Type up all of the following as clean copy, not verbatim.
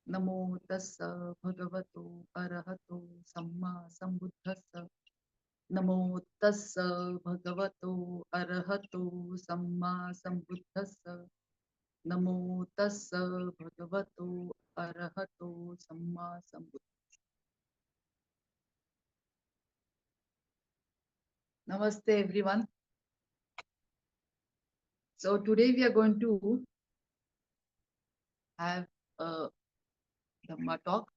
Namo tassa bhagavato arahato samma sambuddhassa. Namo tassa bhagavato arahato samma sambuddhassa. Namo tassa bhagavato arahato samma sambuddhassa. Namaste everyone. So today we are going to have a Dhamma talk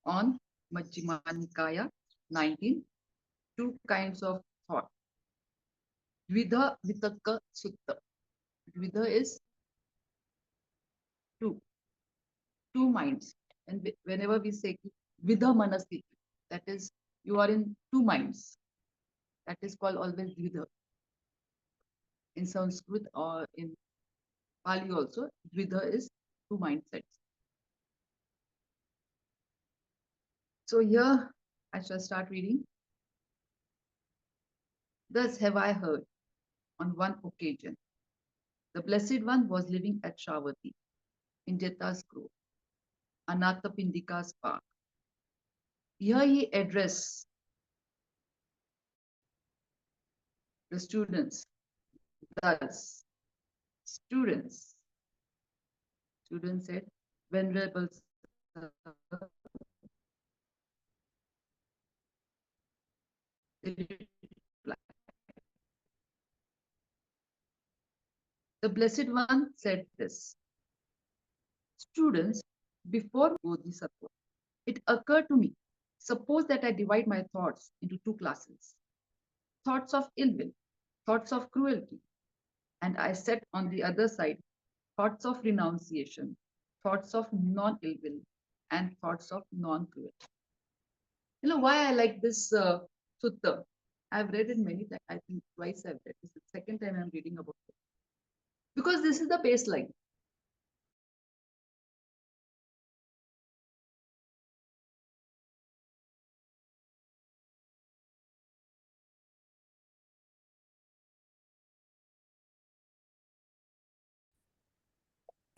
on Majjhima Nikāya 19, two kinds of thought. Dvedhāvitakka Sutta. Dvidha is two minds. And whenever we say Vidha Manasi, that is, you are in two minds. That is called always Dvidha. In Sanskrit or in Pali also, Dvidha is two mindsets. So here I shall start reading. Thus have I heard on one occasion. The Blessed One was living at Shravati in Jeta's grove, Anathapindika's park. Here he addressed the students. Thus, students said, Venerable Sir, the Blessed One said this. Students, before Bodhisatta, it occurred to me, suppose that I divide my thoughts into two classes. Thoughts of ill will, thoughts of cruelty, and I set on the other side thoughts of renunciation, thoughts of non-ill will, and thoughts of non-cruelty. You know why I like this sutta? I've read it many times. I think twice I've read. This is the second time I'm reading about it. Because this is the baseline.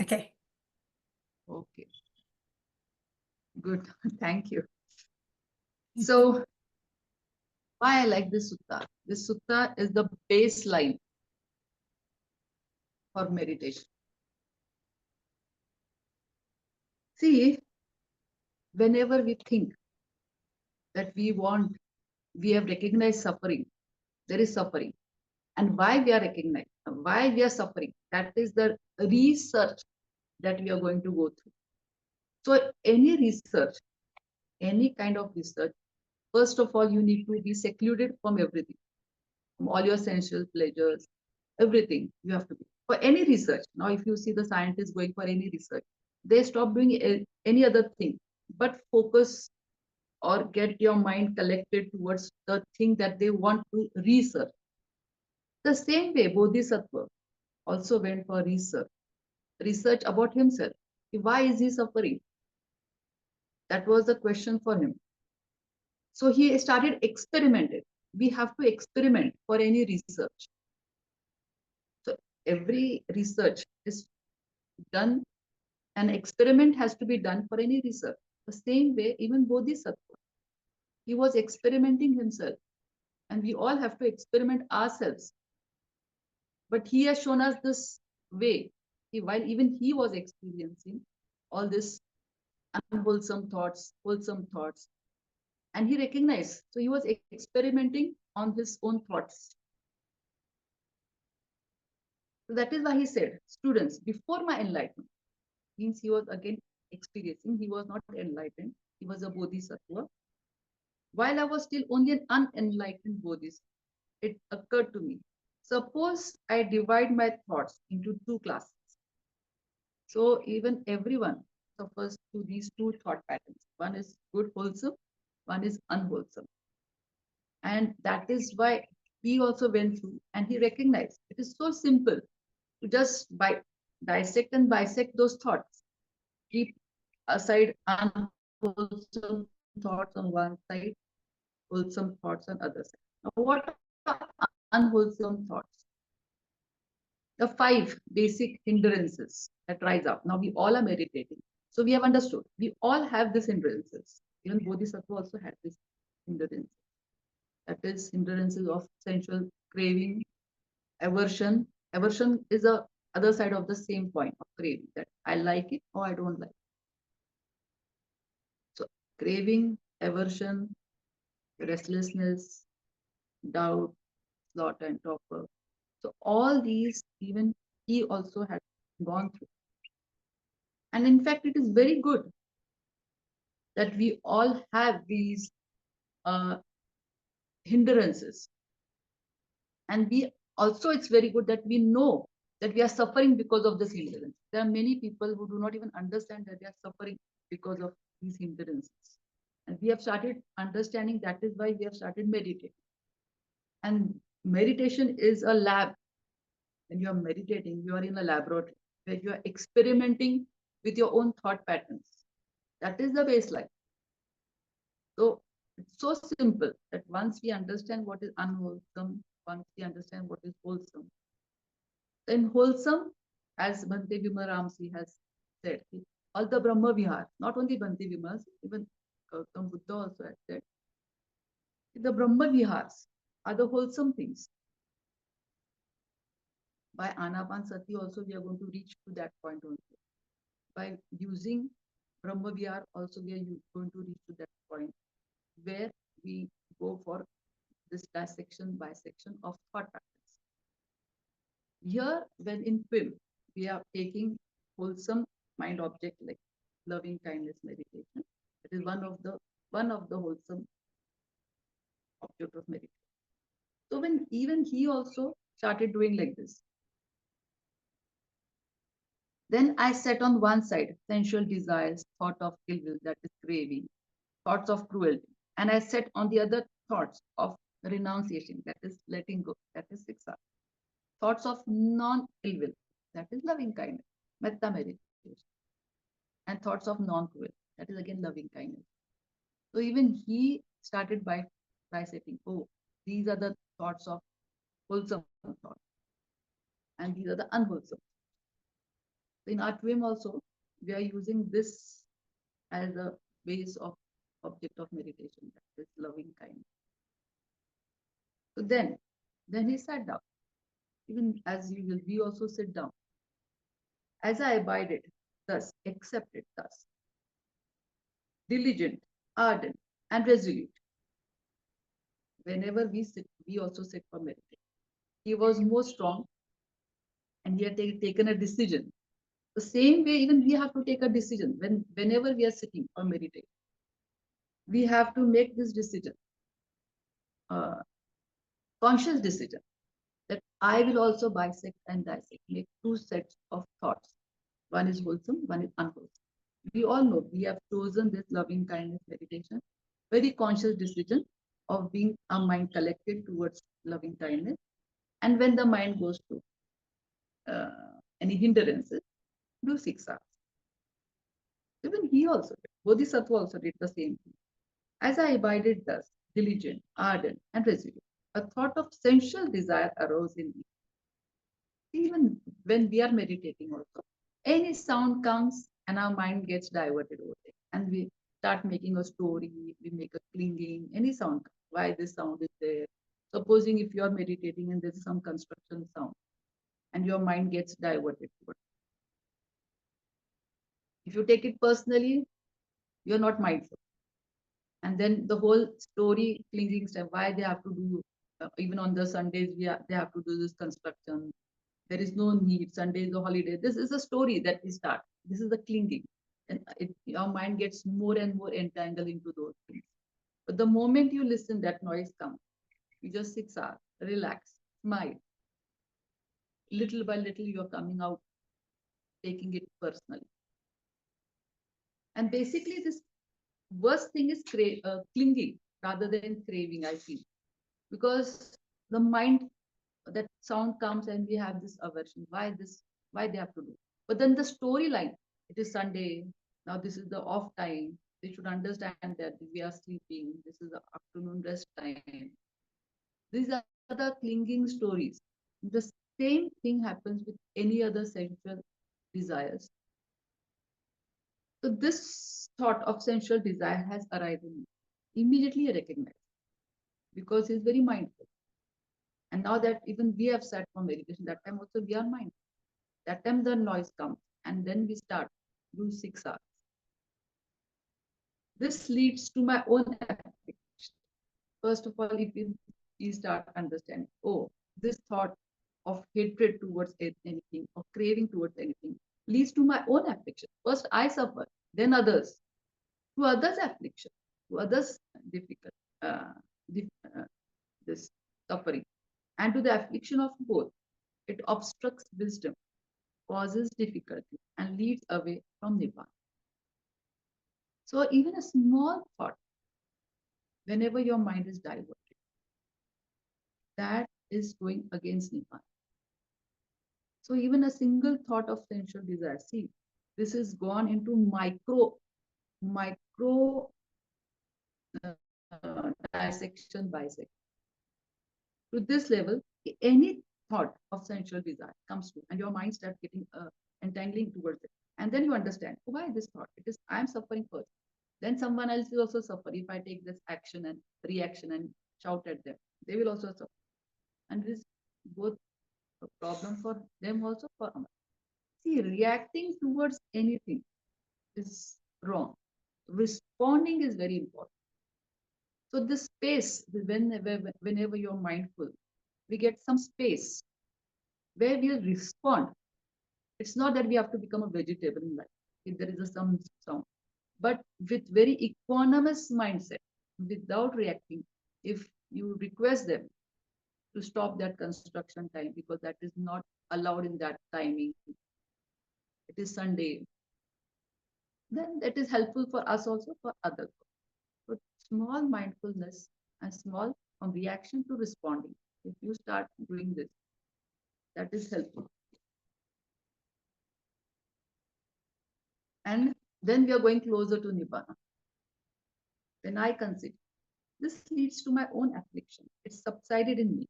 Okay. Okay. Good. Thank you. So, why I like this sutta? This sutta is the baseline for meditation. See, whenever we think that we have recognized suffering, there is suffering. And why we are recognized, why we are suffering, that is the research that we are going to go through. So, any research, any kind of research, first of all, you need to be secluded from everything, from all your sensual pleasures, everything you have to be. For any research, now if you see the scientists going for any research, they stop doing any other thing, but focus or get your mind collected towards the thing that they want to research. The same way, Bodhisattva also went for research about himself. Why is he suffering? That was the question for him. So he started experimenting. We have to experiment for any research. So every research is done, an experiment has to be done for any research. The same way, even Bodhisattva, he was experimenting himself. And we all have to experiment ourselves. But he has shown us this way. While even he was experiencing all this unwholesome thoughts, wholesome thoughts, and he recognized. So he was experimenting on his own thoughts. So that is why he said, students, before my enlightenment, means he was again experiencing, he was not enlightened, he was a bodhisattva. While I was still only an unenlightened bodhisattva, it occurred to me, suppose I divide my thoughts into two classes. So even everyone suffers to these two thought patterns. One is good, wholesome, one is unwholesome. And that is why he also went through and he recognized it is so simple to just dissect and bisect those thoughts. Keep aside unwholesome thoughts on one side, wholesome thoughts on other side. Now, what are unwholesome thoughts? The 5 basic hindrances that rise up. Now we all are meditating. So we have understood. We all have these hindrances. Even Bodhisattva also had this hindrance. That is hindrances of sensual craving, aversion. Aversion is a other side of the same point of craving, that I like it or I don't like it. So craving, aversion, restlessness, doubt, sloth, and torpor. So all these, even he also had gone through. And in fact, it is very good that we all have these uh, hindrances. And we also, it's very good that we know that we are suffering because of this hindrance. There are many people who do not even understand that they are suffering because of these hindrances. And we have started understanding, that is why we have started meditating. And meditation is a lab. When you are meditating, you are in a laboratory where you are experimenting with your own thought patterns. That is the baseline. So it's so simple that once we understand what is unwholesome, once we understand what is wholesome, then wholesome, as Bhante Vimaramsi has said, all the Brahma Vihar, not only Bhante Vimaramsi, even Gautam Buddha also has said, the Brahma Vihars are the wholesome things. By Anapansati also we are going to reach to that point also. By using Brahma Vihar also we are going to reach to that point where we go for this dissection, bisection of thought patterns. Here, when in film, we are taking wholesome mind object like loving kindness meditation. It is one of the wholesome object of meditation. So when even he also started doing like this, then I set on one side sensual desires, thought of ill will, that is craving, thoughts of cruelty, and I set on the other thoughts of renunciation, that is letting go, that is siksa, thoughts of non-ill will, that is loving kindness, metta meditation, and thoughts of non-cruel, that is again loving kindness. So even he started by setting, oh, these are the thoughts of wholesome thoughts, and these are the unwholesome. So in our twim also, we are using this as a base of object of meditation, that is loving kindness. So then he sat down. Even as usual, we also sit down. As I abided, thus accepted, thus diligent, ardent, and resolute. Whenever we sit, we also sit for meditation. He was more strong and he had taken a decision. The same way, even we have to take a decision whenever we are sitting or meditating. We have to make this decision, uh, conscious decision, that I will also bisect and dissect, make two sets of thoughts. One is wholesome, one is unwholesome. We all know we have chosen this loving kindness meditation, very conscious decision of being our mind collected towards loving kindness. And when the mind goes to any hindrances, do 6 hours. Even he also did. Bodhisattva also did the same thing. As I abided thus, diligent, ardent, and resolute, a thought of sensual desire arose in me. Even when we are meditating also, any sound comes and our mind gets diverted over it. And we start making a story, we make a clinging, any sound, why this sound is there. Supposing if you are meditating and there's some construction sound and your mind gets diverted towards it. If you take it personally, you're not mindful. And then the whole story clinging stuff, why they have to do, even on the Sundays, they have to do this construction. There is no need. Sunday is a holiday. This is a story that we start. This is the clinging. And our mind gets more and more entangled into those things. But the moment you listen, that noise comes. You just 6 hours, relax, smile. Little by little, you are coming out, taking it personally. And basically, this worst thing is clinging rather than craving, I feel. Because the mind, that sound comes and we have this aversion. Why this? Why they have to do? But then the storyline, it is Sunday. Now this is the off time. They should understand that we are sleeping. This is the afternoon rest time. These are the clinging stories. The same thing happens with any other sensual desires. So this thought of sensual desire has arrived in me. Immediately I recognize because he's very mindful. And now that even we have sat for meditation, that time also we are mindful. That time the noise comes and then we start do 6 hours. This leads to my own application. First of all, if you start understanding, oh, this thought of hatred towards anything, of craving towards anything, leads to my own affliction. First I suffer, then others. To others' affliction, to others' difficult, uh, this suffering, and to the affliction of both. It obstructs wisdom, causes difficulty, and leads away from Nibbana. So even a small thought, whenever your mind is diverted, that is going against Nibbana. So even a single thought of sensual desire, see, this is gone into micro dissection, bisection. To this level, any thought of sensual desire comes to, and your mind starts getting entangling towards it. And then you understand, oh, why this thought? It is I'm suffering first. Then someone else will also suffer if I take this action and reaction and shout at them. They will also suffer. And this is both a problem for them also for us. See, reacting towards anything is wrong. Responding is very important. So this space, whenever you're mindful, we get some space where we'll respond. It's not that we have to become a vegetable in life. If there is some sound, but with very equanimous mindset, without reacting. If you request them to stop that construction time because that is not allowed in that timing, it is Sunday, then that is helpful for us also for others. So small mindfulness and small from reaction to responding. If you start doing this, that is helpful. And then we are going closer to Nibbana. When I consider, this leads to my own affliction. It's subsided in me.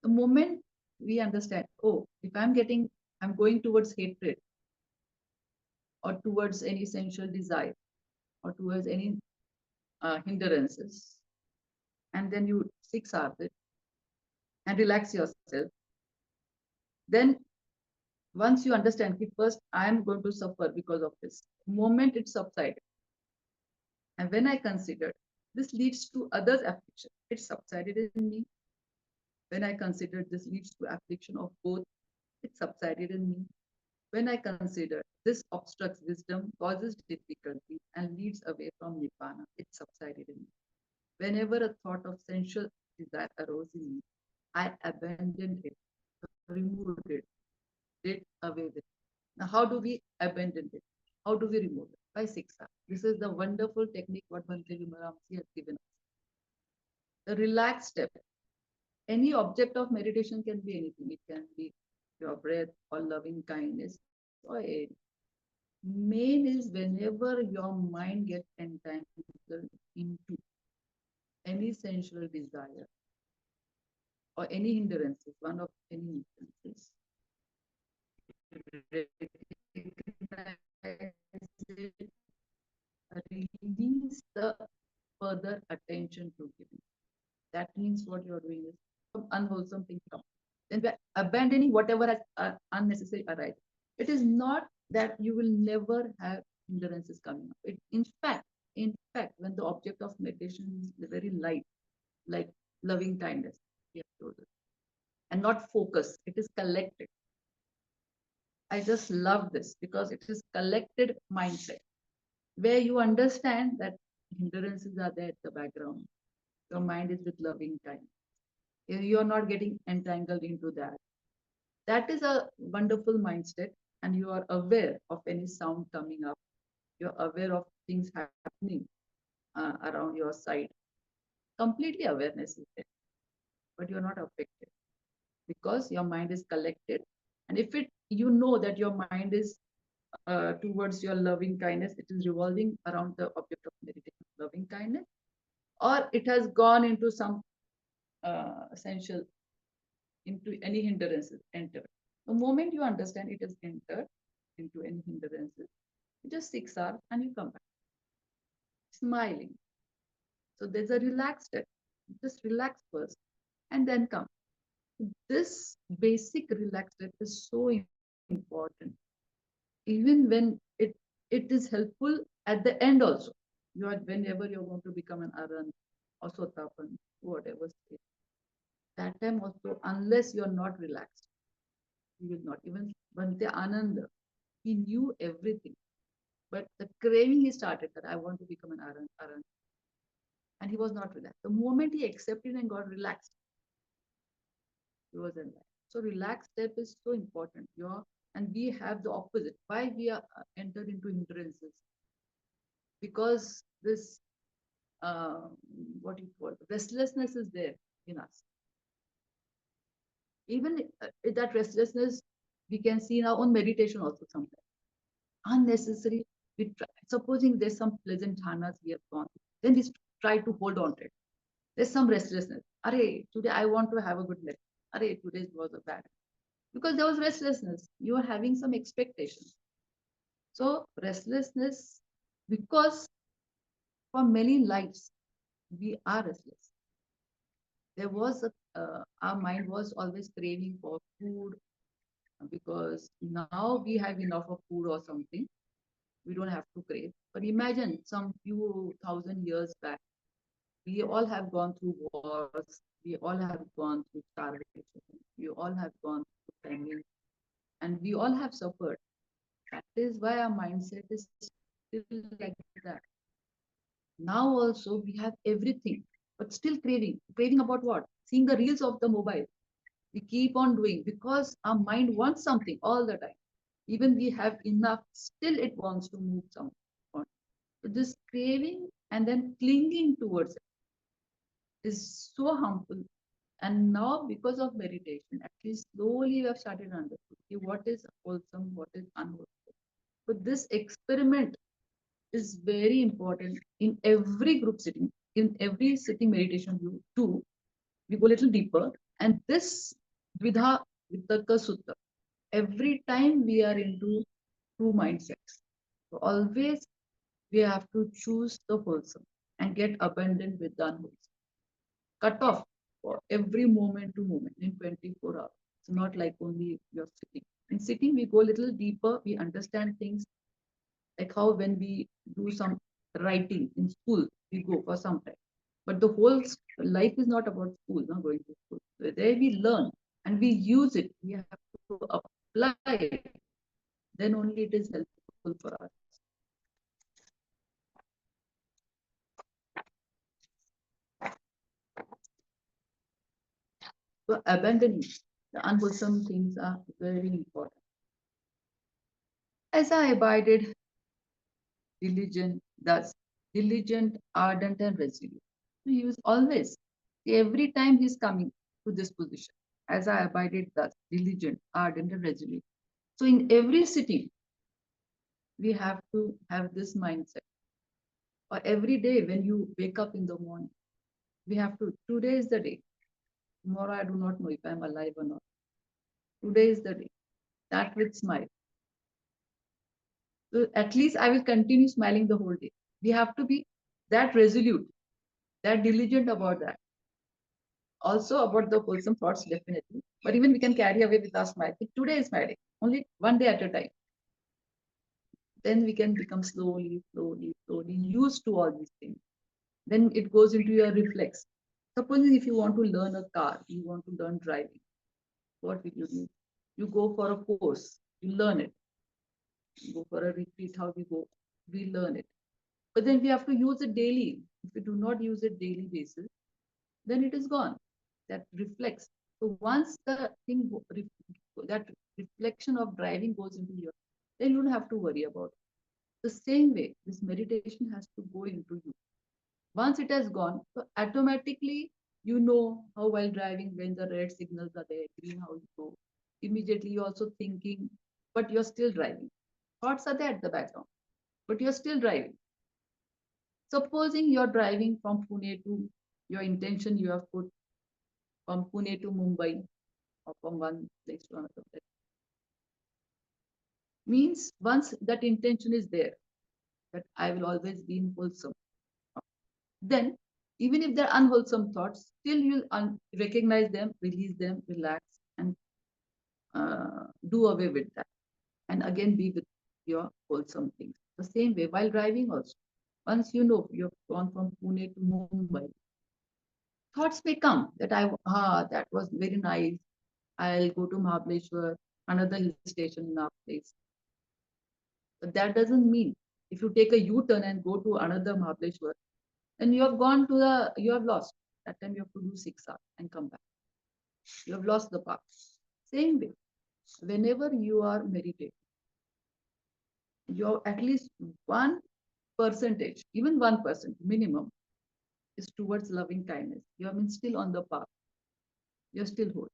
The moment we understand, oh, if I'm going towards hatred or towards any sensual desire or towards any hindrances, and then you 6 hours it and relax yourself, then once you understand, okay, first I am going to suffer because of this. Moment it subsided. And when I considered, this leads to others' affliction. It subsided in me. When I considered this leads to affliction of both, it subsided in me. When I consider this obstructs wisdom, causes difficulty, and leads away from Nibbana, it subsided in me. Whenever a thought of sensual desire arose in me, I abandoned it, removed it, did away with it. Now, how do we abandon it? How do we remove it? By 6 hours. This is the wonderful technique what Bhante Vimaramsi has given us. The relaxed step. Any object of meditation can be anything. It can be your breath or loving kindness or a main is whenever your mind gets entangled into any sensual desire or any hindrances, one of any hindrances, release the further attention to giving. That means what you're doing is unwholesome things come. Then we're abandoning whatever has unnecessary arise. It is not that you will never have hindrances coming up. In fact, when the object of meditation is very light, like loving kindness, we have told us, and not focus, it is collected. I just love this because it is collected mindset where you understand that hindrances are there at the background. Your mind is with loving kindness. You are not getting entangled into that. That is a wonderful mindset, and you are aware of any sound coming up. You're aware of things happening around your side. Completely awareness is there, but you're not affected because your mind is collected. And if you know that your mind is towards your loving kindness, it is revolving around the object of meditation, loving kindness, or it has gone into some essential, into any hindrances, entered. The moment you understand it has entered into any hindrances, Just 6 hours and you come back smiling. So there's a relaxed step. Just relax first and then come. This basic relaxed step is so important. Even when it is helpful at the end also. You are whenever you're going to become an aran or sotapan, whatever state. That time also, unless you're not relaxed, you will not. Even Bhante Ananda, he knew everything. But the craving he started that I want to become an aran, and he was not relaxed. The moment he accepted and got relaxed, he was enlightened. So relaxed step is so important. And we have the opposite. Why we are entered into hindrances? Because this what you call restlessness is there in us. Even that restlessness we can see in our own meditation also sometimes. Unnecessary. Supposing there's some pleasant dhanas we have gone, then we try to hold on to it. There's some restlessness. Are today I want to have a good lecture. Are today was a bad. Because there was restlessness. You are having some expectations. So restlessness, because for many lives we are restless. There was our mind was always craving for food because now we have enough of food or something. We don't have to crave. But imagine some few thousand years back, we all have gone through wars. We all have gone through starvation. We all have gone through famine, and we all have suffered. That is why our mindset is still like that. Now also we have everything, but still craving. Craving about what? Seeing the reels of the mobile. We keep on doing because our mind wants something all the time. Even we have enough, still it wants to move some. So this craving and then clinging towards it is so harmful. And now, because of meditation, at least slowly we have started understanding what is wholesome, what is unwholesome. But this experiment is very important in every group sitting, in every sitting meditation you do. We go a little deeper, and this Dvedhāvitakka Sutta, every time we are into two mindsets. So always we have to choose the wholesome and get abandoned with the unwholesome. Cut off for every moment to moment in 24 hours. It's not like only you're sitting. In sitting, we go a little deeper, we understand things like how when we do some writing in school, we go for some time. But the whole life is not about school, not going to school. So there we learn and we use it. We have to apply it. Then only it is helpful for us. So abandoning the unwholesome things are very important. As I abided diligent, thus diligent, ardent, and resolute. So he was always, every time he's coming to this position, as I abided thus, diligent, ardent, and resolute. So in every sitting, we have to have this mindset. Or every day when you wake up in the morning, we have to, today is the day. Tomorrow I do not know if I'm alive or not. Today is the day. That with smile. So at least I will continue smiling the whole day. We have to be that resolute, that diligent about that. Also about the wholesome thoughts, definitely. But even we can carry away with our smile. Today is my day, only one day at a time. Then we can become slowly, slowly, slowly used to all these things. Then it goes into your reflex. Supposing if you want to learn a car, you want to learn driving, what will you do? You go for a course, you learn it. You go for a retreat, how we go, we learn it. But then we have to use it daily. If we do not use it daily basis, then it is gone. That reflects. So once the thing, that reflection of driving goes into you, then you don't have to worry about it. The same way, this meditation has to go into you. Once it has gone, so automatically you know how while driving, when the red signals are there, green, how you go. Immediately you're also thinking, but you're still driving. Thoughts are there at the background, but you're still driving. Supposing you're driving from Pune to your intention you have put from Pune to Mumbai or from one place to another place. Means once that intention is there, that I will always be in wholesome. Then, even if they're unwholesome thoughts, still you'll recognize them, release them, relax, and do away with that. And again, be with your wholesome things. The same way, while driving also. Once you know you've gone from Pune to Mumbai, thoughts may come that that was very nice. I'll go to Mahabaleshwar, another hill station in our place. But that doesn't mean if you take a U-turn and go to another Mahabaleshwar, then you have lost. That time you have to do 6 hours and come back. You have lost the path. Same way, whenever you are meditating, your at least 1%, even 1% minimum, is towards loving kindness. You are still on the path. You're still whole.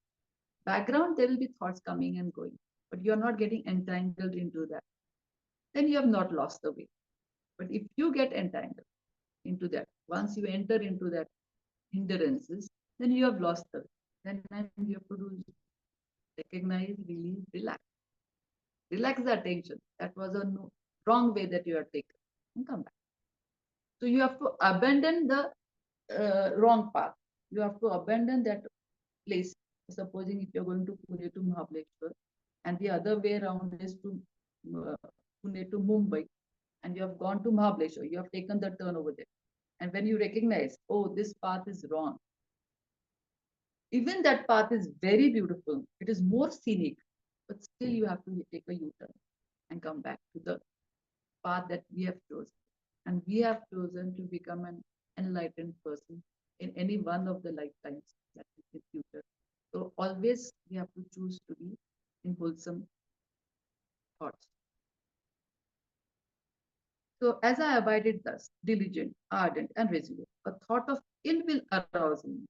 Background, there will be thoughts coming and going, but you're not getting entangled into that. Then you have not lost the way. But if you get entangled into that, once you enter into that hindrances, then you have lost the way. Then you have to do recognize, release, relax. Relax the attention. That was a wrong way that you are taken. And come back. So you have to abandon the wrong path. You have to abandon that place. Supposing if you're going to Pune to Mahabaleshwar, and the other way around is to Pune to Mumbai, and you have gone to Mahabaleshwar, you have taken the turn over there. And when you recognize, oh, this path is wrong, even that path is very beautiful, it is more scenic, but still you have to take a U-turn and come back to the path that we have chosen. And we have chosen to become an enlightened person in any one of the lifetimes that is in future. So always we have to choose to be in wholesome thoughts. So as I abided thus, diligent, ardent, and resolute, a thought of ill will arouse in me,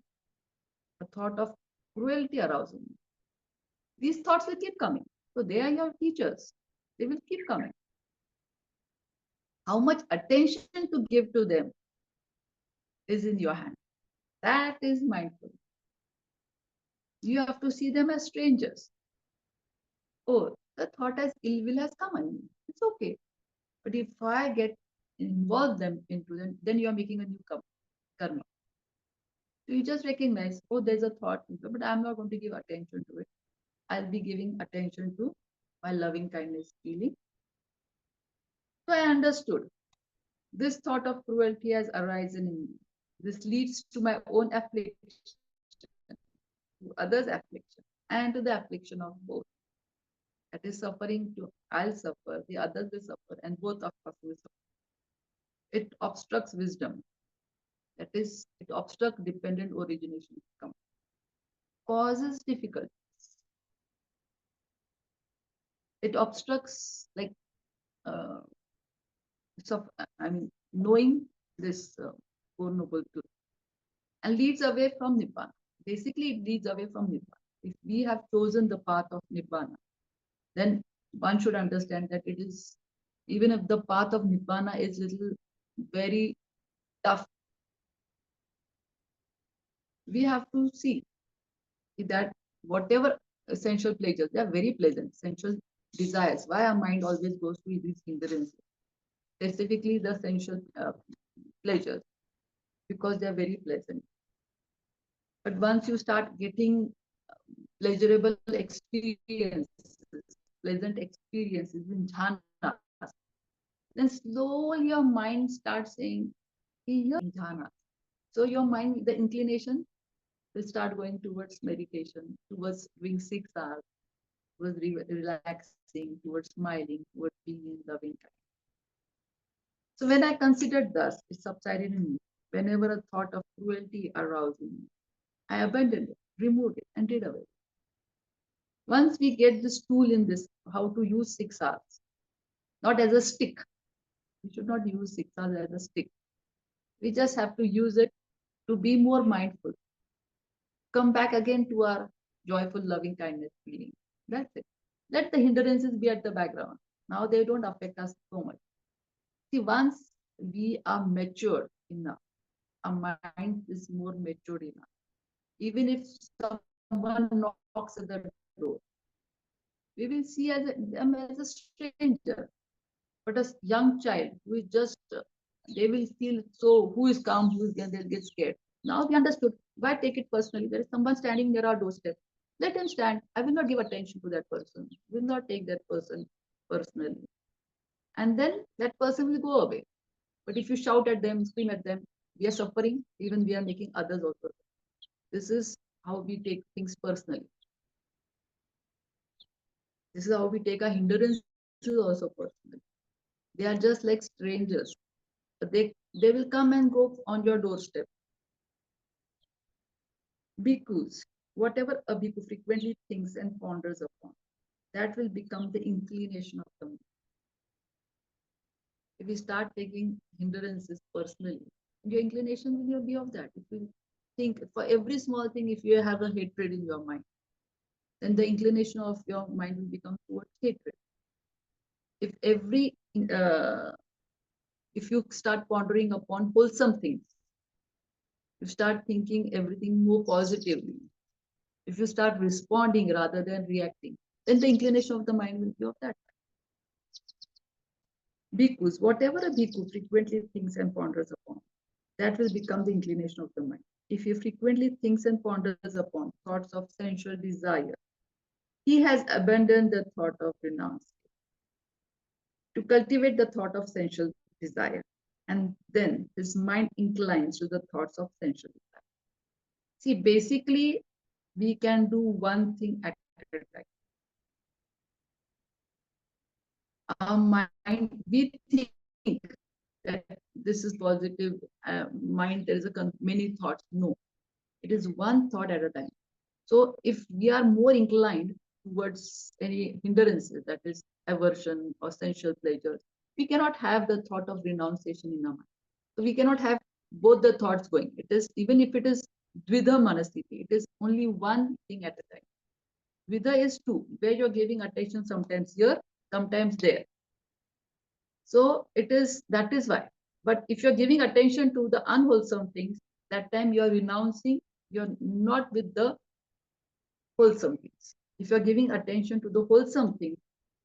a thought of cruelty arouse in me. These thoughts will keep coming. So they are your teachers. They will keep coming. How much attention to give to them is in your hand. That is mindful. You have to see them as strangers. Oh, the thought as ill will has come on me. It's okay. But if I get involved them into them, then you are making a new karma. So you just recognize, oh, there's a thought, but I'm not going to give attention to it. I'll be giving attention to my loving kindness feeling. So I understood. This thought of cruelty has arisen in me. This leads to my own affliction, to others' affliction, and to the affliction of both. That is suffering to I'll suffer, the others will suffer, and both of us will suffer. It obstructs wisdom. That is, it obstructs dependent origination. Causes difficulties. It obstructs like knowing this Four Noble Truth and leads away from Nibbana. Basically, it leads away from Nibbana. If we have chosen the path of Nibbana, then one should understand that it is, even if the path of Nibbana is little very tough, we have to see that whatever essential pleasures, they are very pleasant, sensual desires. Why our mind always goes to these hindrances, specifically the sensual pleasures, because they are very pleasant. But once you start getting pleasurable experiences, pleasant experiences in jhanas, then slowly your mind starts saying, hey, you're in jhanas. So your mind, the inclination will start going towards meditation, towards doing 6 hours, towards relaxing, towards smiling, towards being in loving kindness. So when I considered thus, it subsided in me. Whenever a thought of cruelty arose in me, I abandoned it, removed it, and did away. Once we get this tool in this, how to use 6 hours, not as a stick. We should not use 6 hours as a stick. We just have to use it to be more mindful. Come back again to our joyful, loving kindness feeling. That's it. Let the hindrances be at the background. Now they don't affect us so much. See, once we are matured enough, our mind is more matured enough. Even if someone knocks at the door, we will see them as a stranger. But a young child who is just, they will feel so, who is calm, who is, they'll get scared. Now we understood. Why take it personally? There is someone standing near our doorstep. Let him stand. I will not give attention to that person. Will not take that person personally. And then that person will go away. But if you shout at them, scream at them, we are suffering, even we are making others also. This is how we take things personally. This is how we take our hindrances also personally. They are just like strangers. But they will come and go on your doorstep. Bhikkhus, whatever a bhikkhu frequently thinks and ponders upon, that will become the inclination of the mind. If we start taking hindrances personally, your inclination will be of that. If you think for every small thing, if you have a hatred in your mind, then the inclination of your mind will become towards hatred. If every if you start pondering upon wholesome things, you start thinking everything more positively, if you start responding rather than reacting, then the inclination of the mind will be of that. Bhikkhus, whatever a bhikkhu frequently thinks and ponders upon, that will become the inclination of the mind. If he frequently thinks and ponders upon thoughts of sensual desire, he has abandoned the thought of renouncing. To cultivate the thought of sensual desire, and then his mind inclines to the thoughts of sensual desire. See, basically, we can do one thing at a time. Our mind, we think that this is positive mind, there is many thoughts. No, it is one thought at a time. So if we are more inclined towards any hindrances, that is aversion or sensual pleasures, we cannot have the thought of renunciation in our mind. So we cannot have both the thoughts going. It is, even if it is dvidha manasthiti, it is only one thing at a time. Dvidha is two, where you're giving attention sometimes here, sometimes there. So it is, that is why. But if you're giving attention to the unwholesome things, that time you're renouncing, you're not with the wholesome things. If you're giving attention to the wholesome things,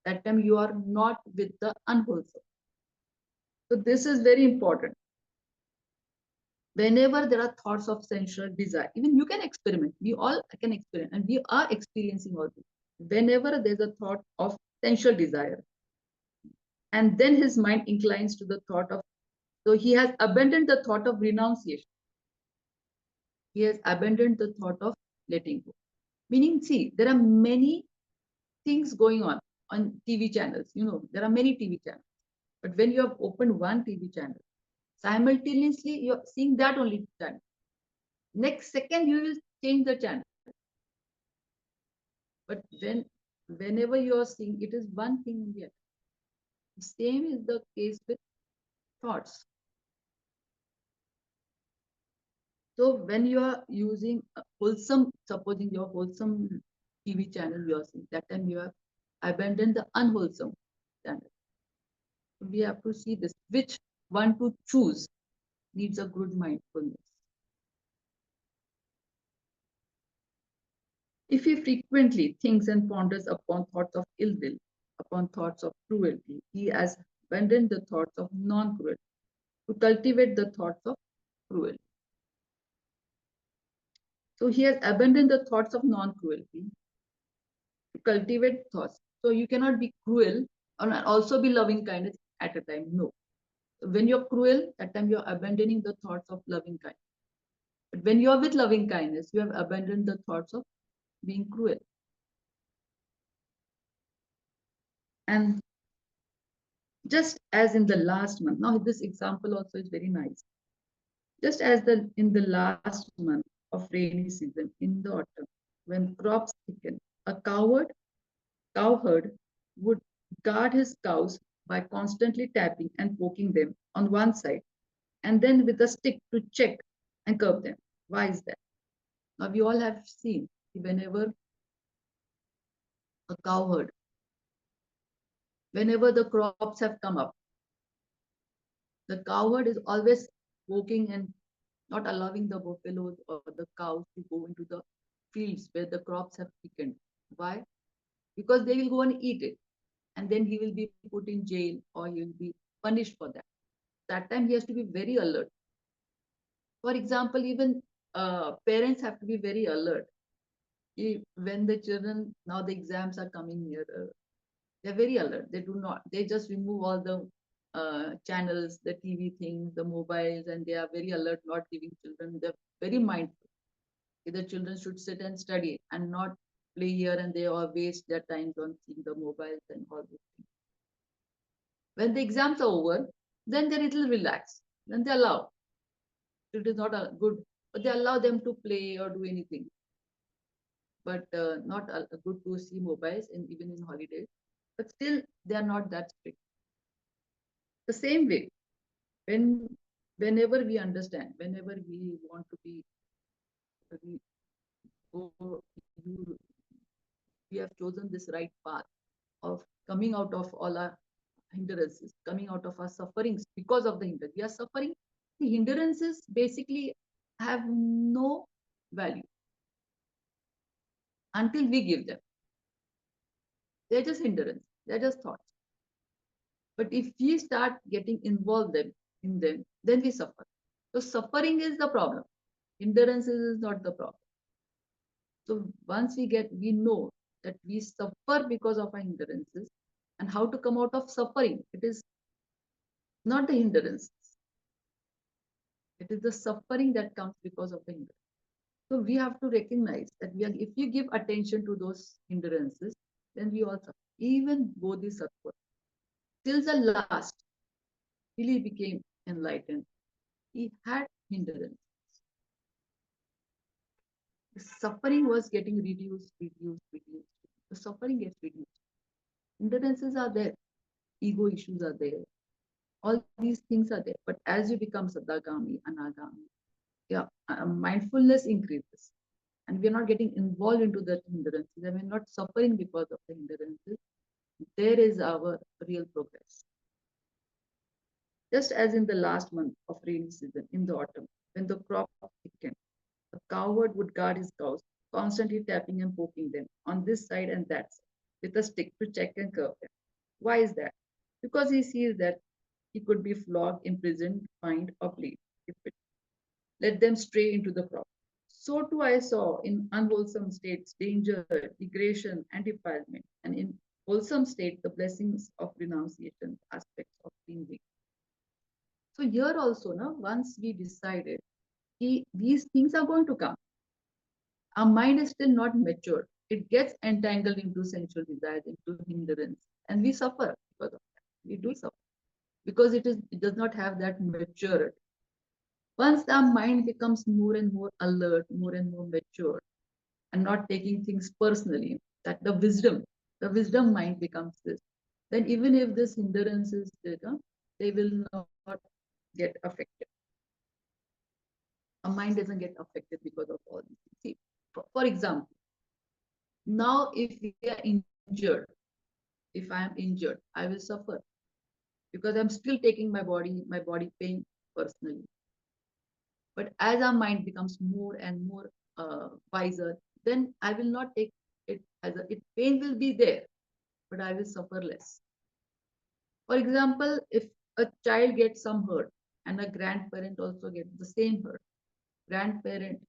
that time you are not with the unwholesome. So this is very important. Whenever there are thoughts of sensual desire, even you can experiment. We all can experiment, and we are experiencing all this. Whenever there's a thought of sensual desire, and then his mind inclines to the thought of, so he has abandoned the thought of renunciation. He has abandoned the thought of letting go. Meaning, see, there are many things going on TV channels. You know, there are many TV channels. But when you have opened one TV channel, simultaneously you're seeing that only channel. Next second, you will change the channel. But whenever you are seeing, it is one thing in the other. The same is the case with thoughts. So when you are using a wholesome, supposing your wholesome TV channel you are seeing, that time you have abandoned the unwholesome channel. We have to see this, which one to choose needs a good mindfulness. If he frequently thinks and ponders upon thoughts of ill will, upon thoughts of cruelty, he has abandoned the thoughts of non-cruelty to cultivate the thoughts of cruelty. So he has abandoned the thoughts of non-cruelty to cultivate thoughts. So you cannot be cruel and also be loving kindness at a time. No. When you're cruel, that time you're abandoning the thoughts of loving kindness. But when you're with loving kindness, you have abandoned the thoughts of being cruel. And just as in the last month, now this example also is very nice. Just as in the last month of rainy season, in the autumn, when crops thicken, a cowherd would guard his cows by constantly tapping and poking them on one side, and then with a stick to check and curb them. Why is that? Now we all have seen, whenever a cowherd, whenever the crops have come up, the cowherd is always poking and not allowing the buffaloes or the cows to go into the fields where the crops have thickened. Why? Because they will go and eat it. and then he will be put in jail or he will be punished for that. That time he has to be very alert. For example, even parents have to be very alert. When the children, now the exams are coming nearer, they're very alert. They do not, they just remove all the channels, the TV things, the mobiles, and they are very alert, not giving children. They're very mindful. The children should sit and study and not play here and there or waste their time on seeing the mobiles and all those things. When the exams are over, then they're a little relaxed. Then they allow. It is not a good, but they allow them to play or do anything. But not good to see mobiles in, even in holidays. But still, they are not that strict. The same way, when whenever we understand, whenever we want to be, we, go, you, we have chosen this right path of coming out of all our hindrances, coming out of our sufferings because of the hindrance. We are suffering. The hindrances basically have no value until we give them. They're just hindrance. They're just thoughts. But if we start getting involved in them, then we suffer. So suffering is the problem. Hindrances is not the problem. So once we know that we suffer because of our hindrances and how to come out of suffering. It is not the hindrances. It is the suffering that comes because of the hindrance. So we have to recognize that if you give attention to those hindrances, then we also, even Bodhisattva, till the last, till he became enlightened, he had hindrance. The suffering was getting reduced. The suffering gets reduced. Hindrances are there. Ego issues are there. All these things are there. But as you become Saddhagami, Anagami, yeah, mindfulness increases. And we are not getting involved into the hindrances, and we're not suffering because of the hindrances. There is our real progress. Just as in the last month of rainy season, in the autumn, when the crop thickened, a cowherd would guard his cows, constantly tapping and poking them on this side and that side with a stick to check and curb them. Why is that? Because he sees that he could be flogged, imprisoned, fined, or bleed if it let them stray into the crop. So too I saw in unwholesome states danger, degradation, and defilement, and in wholesome state the blessings of renunciation, aspects of cleansing. So here also, now once we decided these things are going to come, our mind is still not matured. It gets entangled into sensual desires, into hindrance, and we suffer because of that. We do suffer because it does not have that maturity. Once our mind becomes more and more alert, more and more mature, and not taking things personally, that the wisdom mind becomes this, then even if this hindrance is there, they will not get affected. Our mind doesn't get affected because of all these things. See, for example, now if we are injured, if I am injured, I will suffer because I'm still taking my body pain personally. But as our mind becomes more and more wiser, then I will not take it as pain will be there, but I will suffer less. For example, if a child gets some hurt and a grandparent also gets the same hurt, grandparent,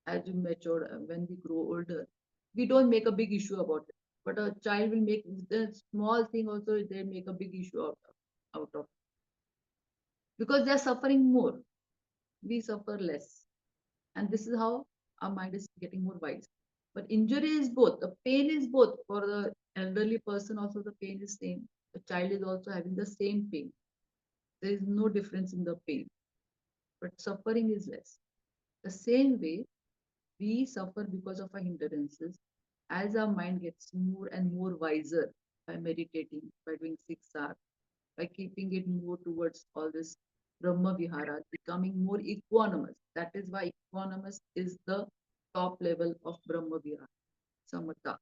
as we mature, when we grow older, we don't make a big issue about it. But a child will make the small thing also, they make a big issue out of because they're suffering more. We suffer less. And this is how our mind is getting more wise. But injury is both. The pain is both. For the elderly person, also the pain is same. The child is also having the same pain. There is no difference in the pain. But suffering is less. The same way, we suffer because of our hindrances. As our mind gets more and more wiser by meditating, by doing 6 hours, by keeping it more towards all this Brahma Vihara, becoming more equanimous. That is why equanimous is the top level of Brahma Vihara, Samatha,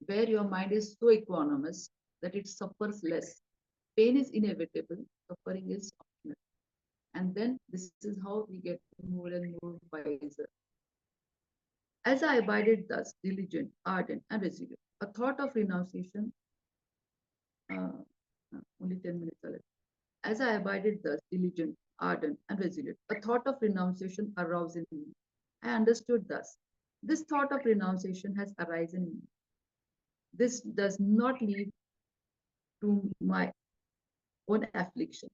where your mind is so equanimous that it suffers less. Pain is inevitable, suffering is optional. And then this is how we get more and more wiser. As I abided thus, diligent, ardent, and resolute, a thought of renunciation Only 10 minutes are left. As I abided thus, diligent, ardent, and resolute, a thought of renunciation arose in me. I understood thus. This thought of renunciation has arisen in me. This does not lead to my own affliction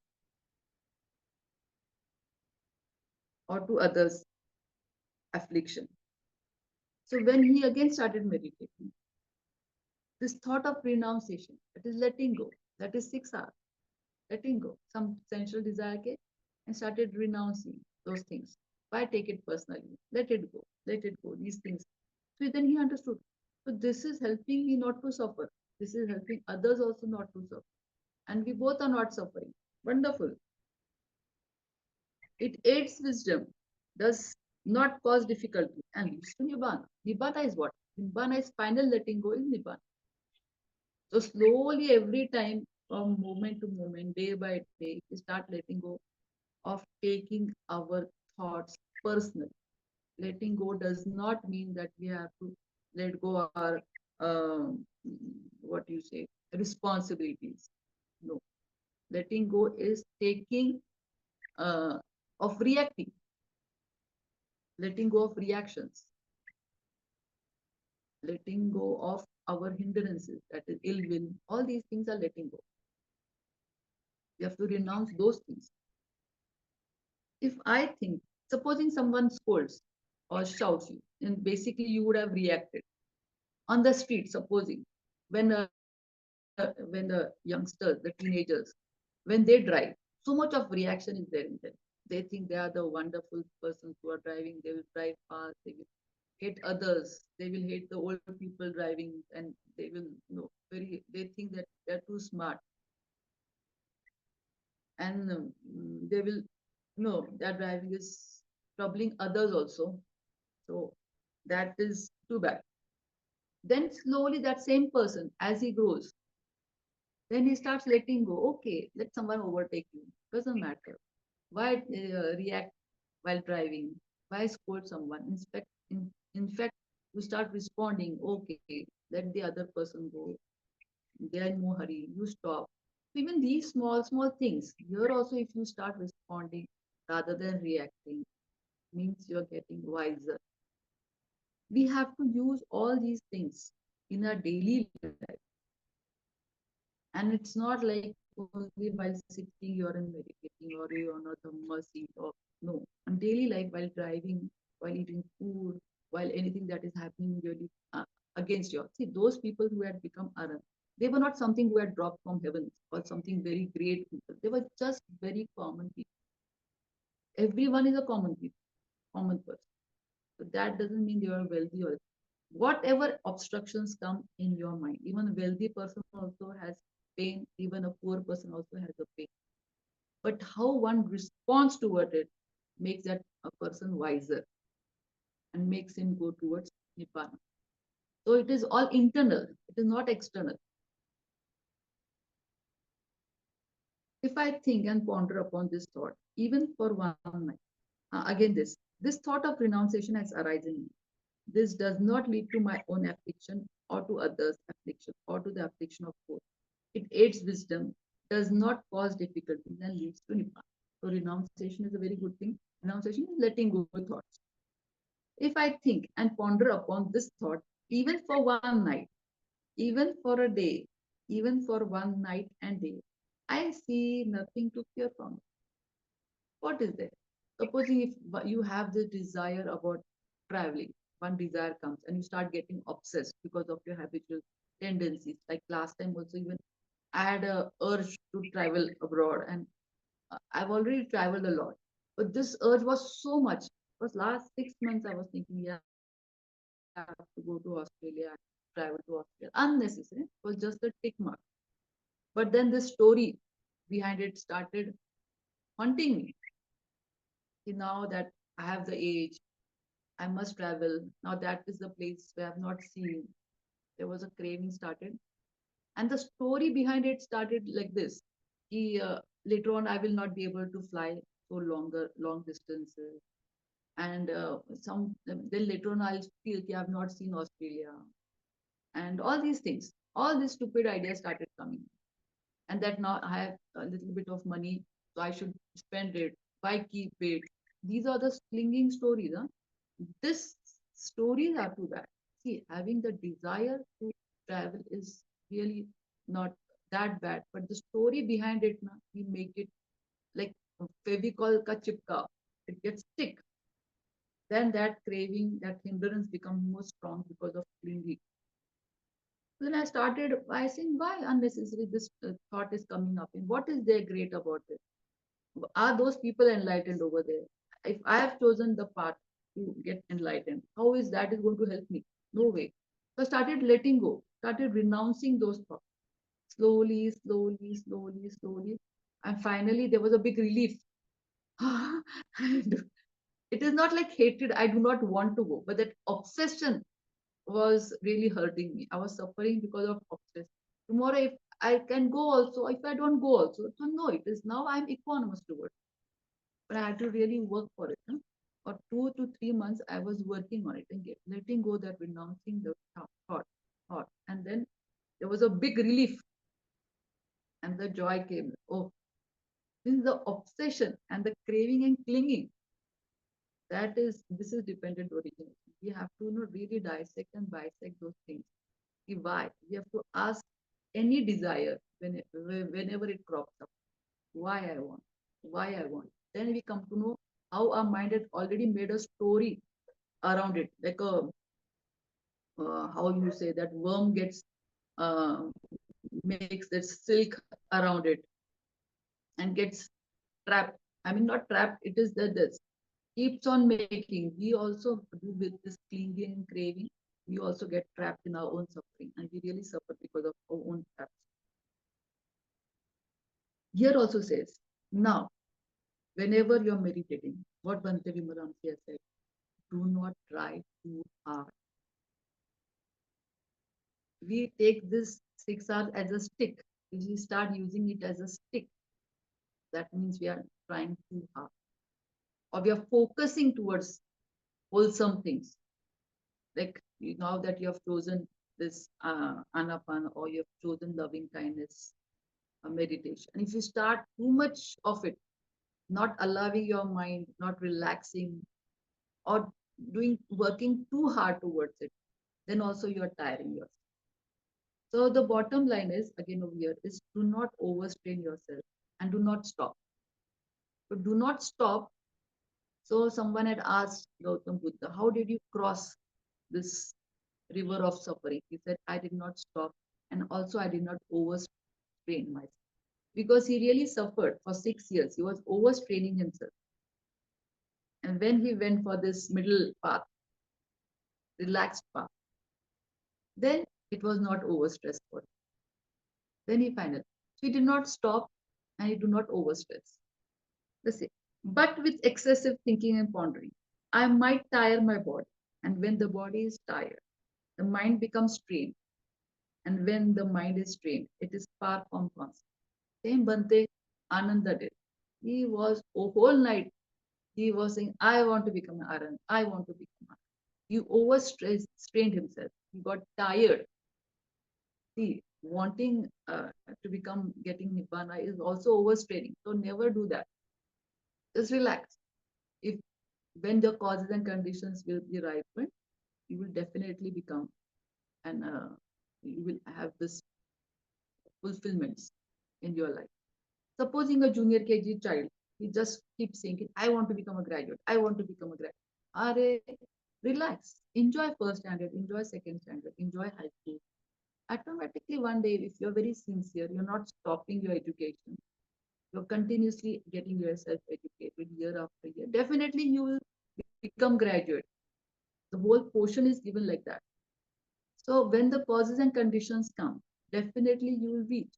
or to others' affliction. So when he again started meditating, this thought of renunciation, that is letting go, that is 6 hours, letting go some sensual desire ke, and started renouncing those things. Why take it personally? Let it go, these things. So then he understood. So this is helping me not to suffer. This is helping others also not to suffer. And we both are not suffering. Wonderful. It aids wisdom, does not cause difficulty, and leads to Nibbana. Nibbana is what? Nibbana is final letting go in Nibbana. So slowly, every time, from moment to moment, day by day, we start letting go of taking our thoughts personal. Letting go does not mean that we have to let go our um, what you say responsibilities. No, letting go is taking uh, of reacting, letting go of reactions, letting go of our hindrances, that is ill will. All these things are letting go. You have to renounce those things. If I think, supposing someone scolds or shouts you, and basically you would have reacted on the street. Supposing when the youngsters, the teenagers, when they drive, so much of reaction is there in them. They think they are the wonderful persons who are driving. They will drive fast. They will hate others. They will hate the old people driving, and they will, very. They think that they're too smart, and they will, that driving is troubling others also. So that is too bad. Then slowly, that same person, as he grows, then he starts letting go. Okay, let someone overtake you. Doesn't matter. Why react while driving? Why scold someone? In fact, you start responding. Okay, let the other person go. They are in no hurry. You stop. So even these small things. Here also, if you start responding rather than reacting, means you're getting wiser. We have to use all these things in our daily life. And it's not like only while sitting you're in meditating or you're on a Dhamma seat or no. On daily life, while driving, while eating food, while anything that is happening really against you. See, those people who had become Aran, they were not something who had dropped from heaven or something very great people. They were just very common people. Everyone is a common people, common person. So that doesn't mean you are wealthy or whatever obstructions come in your mind. Even a wealthy person also has pain, even a poor person also has a pain. But how one responds toward it makes that a person wiser and makes him go towards Nibbana. So it is all internal, it is not external. If I think and ponder upon this thought, even for one night, again this thought of renunciation has arisen in me. This does not lead to my own affliction or to others' affliction or to the affliction of both. It aids wisdom, does not cause difficulties, and leads to Nibbana. So renunciation is a very good thing. Renunciation is letting go of thoughts. If I think and ponder upon this thought, even for one night, even for a day, even for one night and day, I see nothing to fear from it. What is there? Supposing if you have the desire about traveling, one desire comes and you start getting obsessed because of your habitual tendencies. Like last time also, even I had a urge to travel abroad, and I've already traveled a lot. But this urge was so much. Because last 6 months I was thinking, yeah, I have to go to Australia, travel to Australia. Unnecessary. It was just a tick mark. But then this story behind it started haunting me. See, now that I have the age, I must travel. Now that is the place where I've not seen. There was a craving started. And the story behind it started like this. Later on, I will not be able to fly so long distances. And then later on, I'll feel I have not seen Australia. And all these things, all these stupid ideas started coming. and that now I have a little bit of money, so I should spend it. Why keep it? These are the clinging stories. Huh? This stories are too bad. See, having the desire to travel is really not that bad, but the story behind it, na, we make it like Fevicol ka chipka. It gets stick. Then that craving, that hindrance becomes more strong because of clinging. Then I started by saying, why unnecessary this thought is coming up? And what is there great about it? Are those people enlightened over there? If I have chosen the path to get enlightened, how is that is going to help me? No way. So I started letting go, started renouncing those thoughts slowly, slowly, slowly, slowly. And finally, there was a big relief. And it is not like hatred, I do not want to go, but that obsession was really hurting me. I was suffering because of obsession. Tomorrow, if I can go also, if I don't go also, so no, it is now I'm equanimous towards. But I had to really work for it. Huh? For 2 to 3 months, I was working on it and letting go that renouncing the thought. And then there was a big relief and the joy came. Oh, this is the obsession and the craving and clinging. This is dependent origination. We have to really dissect and bisect those things. Why? We have to ask any desire whenever it crops up. Why I want? Why I want? Then we come to know how our mind had already made a story around it, like a how you say that worm gets uh, makes that silk around it and gets trapped. I mean, not trapped. It is that this keeps on making. We also do with this clinging and craving. We also get trapped in our own suffering, and we really suffer because of our own traps. Here also says now, whenever you're meditating, what Bhante Vimaramsi has said, do not try too hard. We take this 6 hours as a stick. If we start using it as a stick, that means we are trying too hard. Or we are focusing towards wholesome things. Like now that you have chosen this anapana or you have chosen loving kindness meditation. And if you start too much of it, not allowing your mind, not relaxing, or doing working too hard towards it, then also you are tiring yourself. So the bottom line is again over here is do not overstrain yourself and do not stop. But do not stop. So someone had asked Gautam Buddha, how did you cross this river of suffering? He said, I did not stop and also I did not overstrain myself. Because he really suffered for 6 years. He was overstraining himself. And when he went for this middle path, relaxed path, then it was not overstressed for him. Then he finally, so he did not stop and he did not overstress. Let's say, but with excessive thinking and pondering, I might tire my body. And when the body is tired, the mind becomes strained. And when the mind is strained, it is far from constant. Same Bhante Ananda did. He was a whole night, he was saying, I want to become an Aran. I want to become Aran. He overstressed, strained himself. He got tired. See, wanting to become getting Nibbana is also overstraining. So never do that. Just relax. If when the causes and conditions will be ripened, you will definitely become and you will have this fulfillments in your life. Supposing a junior KG child, he just keeps saying, I want to become a graduate. I want to become a graduate. Are relax. Enjoy first standard, enjoy second standard, enjoy high school. Automatically one day, if you're very sincere, you're not stopping your education. You're continuously getting yourself educated year after year. Definitely you will become graduate. The whole portion is given like that. So when the causes and conditions come, definitely you will reach.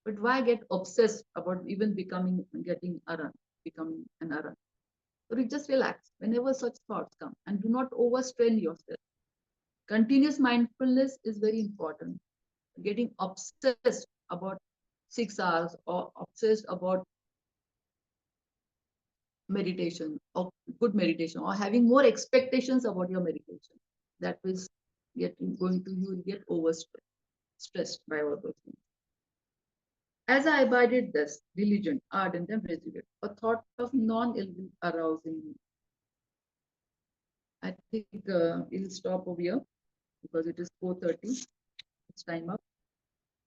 But why get obsessed about even getting Aran, becoming an Aran? So you just relax whenever such thoughts come and do not overstrain yourself. Continuous mindfulness is very important. Getting obsessed about 6 hours or obsessed about meditation or good meditation or having more expectations about your meditation, that is getting going to you will get overstressed by all those things. As I abided thus, diligent, ardent, and resolute, a thought of non-ill arose in me. I think we'll stop over here because it is 4:30. It's time up.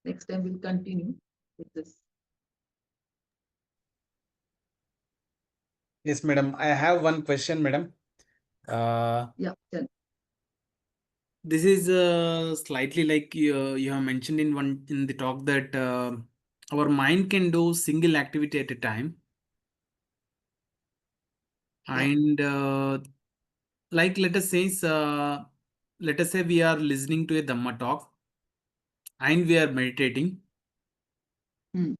Next time we'll continue with this. Yes, madam. I have one question, madam. Yeah, tell. This is slightly like you have mentioned in the talk that our mind can do single activity at a time, Yeah. and like let us say we are listening to a Dhamma talk and we are meditating. Hmm.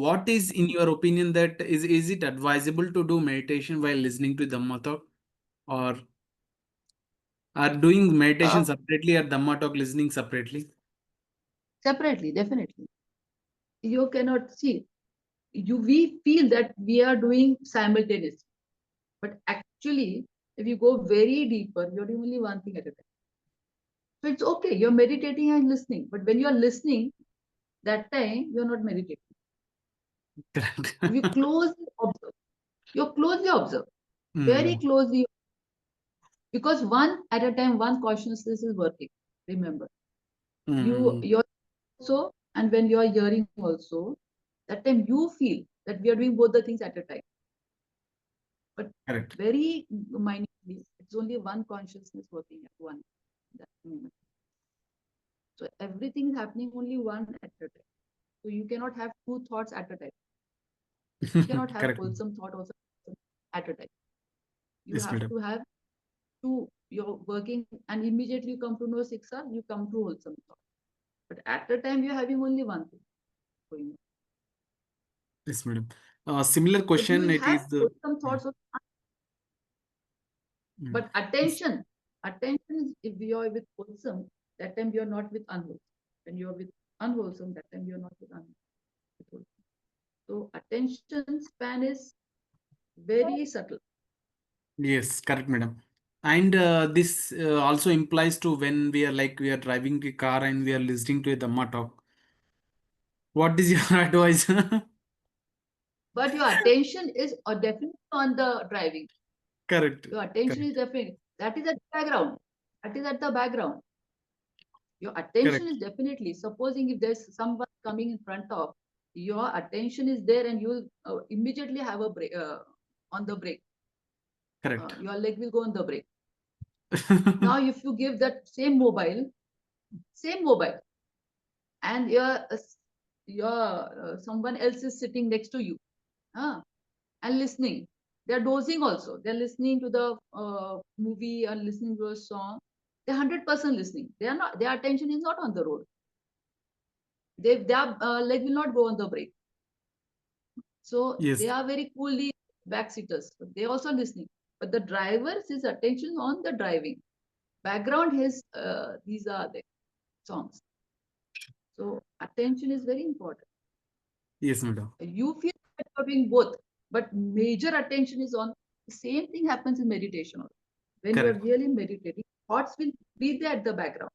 What is, in your opinion, that is it advisable to do meditation while listening to Dhamma talk, or are doing meditation separately or Dhamma talk listening separately? Separately, definitely. You cannot see. We feel that we are doing simultaneously, but actually, if you go very deeper, you're doing only one thing at a time. So it's okay. You're meditating and listening, but when you're listening, that time you're not meditating. Correct. You closely observe. You closely observe, very Hmm. closely, because one at a time, one consciousness is working. Remember, Hmm. you're also, and when you're hearing also, that time you feel that we are doing both the things at a time. But Correct. very minutely, it's only one consciousness working at one that moment. So everything is happening only one at a time. So you cannot have two thoughts at a time. You cannot have Correct. wholesome thought also at a time. You Yes, have madam. to have two. You're working and immediately you come to know siksa, you come to wholesome thought. But at a time you're having only one thing going on. Yes, madam. Similar But you question. will It have is the. wholesome thoughts, Mm. but attention is, if you are with wholesome, that time you're not with unwholesome. When you're with unwholesome, that time you're not with unwholesome. So attention span is very subtle. Yes, correct, madam. And this also implies to when we are driving a car and we are listening to a Dhamma talk. What is your advice? But your attention is definitely on the driving. Correct. Your attention is Correct. definitely, that is at the background. That is at the background. Your attention Correct. is definitely, supposing if there's someone coming in front of, your attention is there and you will immediately have a break on the brake. Correct. Your leg will go on the brake. Now, if you give that same mobile, and your someone else is sitting next to you, and listening, they're dozing also. They're listening to the movie or listening to a song. They're 100% listening. They are not. Their attention is not on the road. Their leg will not go on the brake. So Yes. they are very coolly backseaters. They also listening. But the driver's his attention on the driving. Background his these are the songs. So attention is very important. Yes, madam. You feel that you're doing both, but major attention is on the same thing happens in meditation also. When you are Correct. really meditating, thoughts will be there at the background.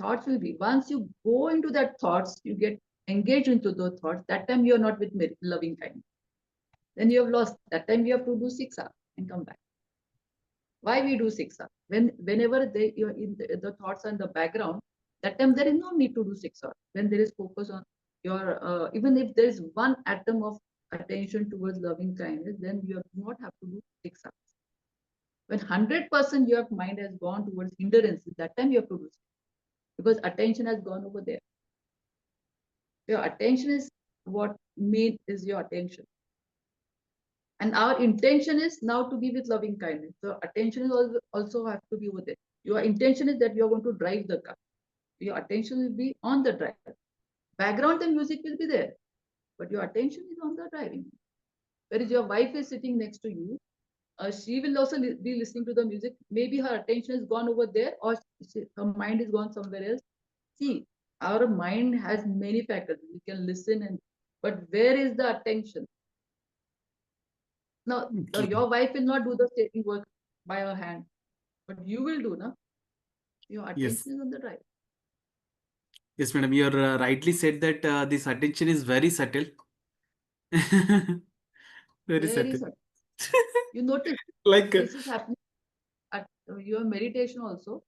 Thoughts will be. Once you go into that thoughts, you get engaged into those thoughts. That time you are not with loving kindness. Then you have lost. That time you have to do siksa and come back. Why we do siksa? Whenever you're in the thoughts are in the background, that time there is no need to do siksa. When there is focus on your, even if there is one atom of attention towards loving kindness, then you do not have to do siksa. When 100% your mind has gone towards hindrances, that time you have to do siksa, because attention has gone over there. Your attention is what main is your attention. And our intention is now to be with loving kindness. So attention is also have to be with it. Your intention is that you're going to drive the car. Your attention will be on the drive. Background the music will be there, but your attention is on the driving. Whereas your wife is sitting next to you, she will also be listening to the music. Maybe her attention has gone over there, or her mind is gone somewhere else. See, our mind has many faculties. We can listen, but where is the attention? Now, Okay. your wife will not do the steady work by her hand, but you will do, na? Your Yes. attention is on the drive. Yes, madam. You rightly said that this attention is very subtle. Very Very subtle. subtle. You notice Like, this is happening at your meditation also.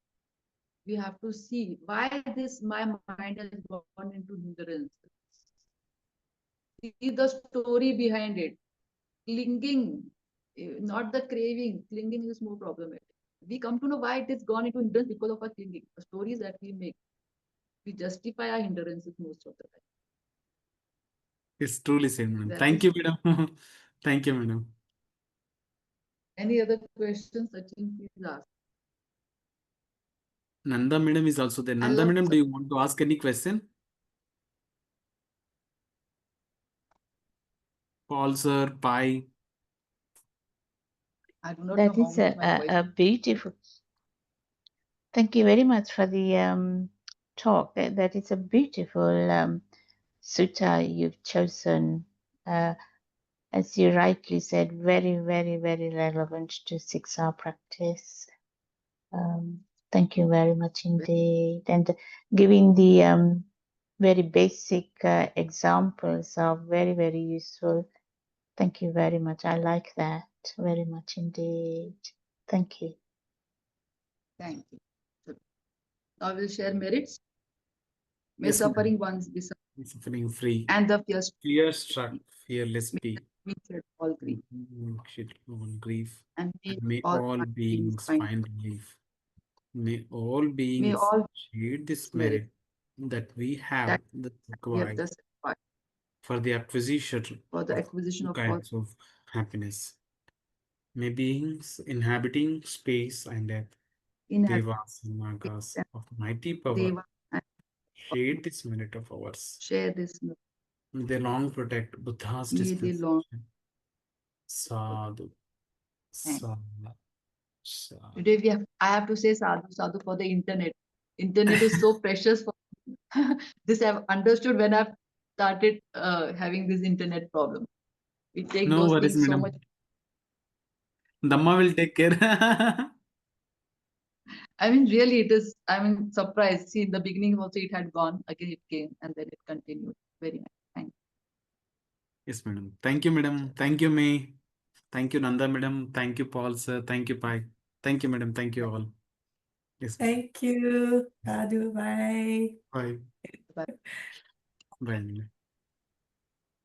We have to see why this my mind has gone into hindrance. See the story behind it. Clinging, not the craving. Clinging is more problematic. We come to know why it has gone into hindrance because of our clinging. The stories that we make, we justify our hindrances most of the time. it's truly said, madam. That Thank is you, madam. Thank you, madam. any other questions, Sachin, please ask. Nanda madam is also there. I Nanda love madam, do you want to ask any question? Paul sir, Pi. I do not know That how is much my voice. a beautiful. Thank you very much for the talk. That is a beautiful sutta you've chosen. As you rightly said, very, very, very relevant to 6-hour practice. Thank you very much indeed. And giving the very basic examples are very, very useful. Thank you very much. I like that very much indeed. Thank you. Thank you. So, I will share merits. May Yes, madam. suffering once be Suffering free. and the fear Fear struck, fearless may be. we shed all grief, All grief. and may And may all all human beings beings find. find relief. May all May beings all share this merit merit that we have that that we have required justified for the acquisition for the of acquisition two of all kinds of happiness. May beings inhabiting space and depth, inhabitants devas and nagas and of mighty power, deva and share this merit of ours. share this merit. May they long protect Buddha's May they long dispensation. Sadhu, thank. sadhu, sadhu. Today I have to say sadhu sadhu for the internet. Internet is so precious for this. I've understood when I've started having this internet problem. We take No those worries, things so madam. much. Dhamma will take care. I mean, really, it is. I mean, surprised. See, in the beginning also it had gone. Again, it came, and then it continued. Very nice. Thank Yes, madam. Thank you, madam. Thank you, May. Thank you, Nanda, madam. Thank you, Paul, sir. Thank you, Pai. Thank you, madam. Thank you all. Yes, madam. Thank you. Sadhu, bye. Bye. you. Bye. Bye, madam.